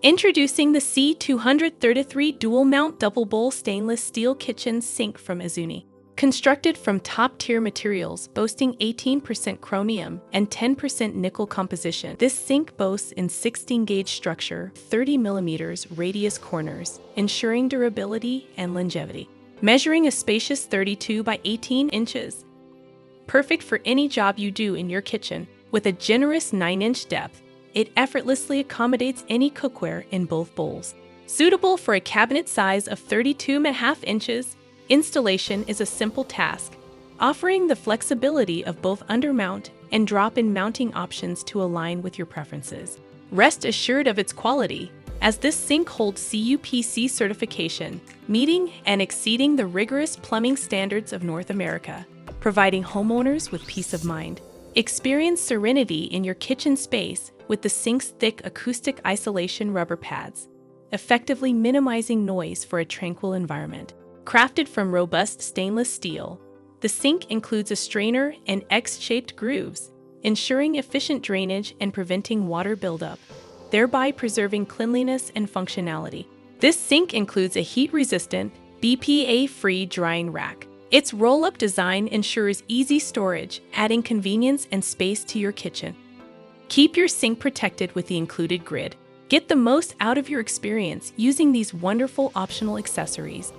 Introducing the C233 dual-mount double-bowl stainless steel kitchen sink from AZUNI. Constructed from top-tier materials boasting 18% chromium and 10% nickel composition, this sink boasts in 16-gauge structure, 30mm radius corners, ensuring durability and longevity. Measuring a spacious 32 by 18 inches. Perfect for any job you do in your kitchen. With a generous 9-inch depth, it effortlessly accommodates any cookware in both bowls. Suitable for a cabinet size of 32.5 inches, installation is a simple task, offering the flexibility of both undermount and drop-in mounting options to align with your preferences. Rest assured of its quality, as this sink holds CUPC certification, meeting and exceeding the rigorous plumbing standards of North America, providing homeowners with peace of mind. Experience serenity in your kitchen space with the sink's thick acoustic isolation rubber pads, effectively minimizing noise for a tranquil environment. Crafted from robust stainless steel, the sink includes a strainer and X-shaped grooves, ensuring efficient drainage and preventing water buildup, thereby preserving cleanliness and functionality. This sink includes a heat-resistant, BPA-free drying rack. Its roll-up design ensures easy storage, adding convenience and space to your kitchen. Keep your sink protected with the included grid. Get the most out of your experience using these wonderful optional accessories.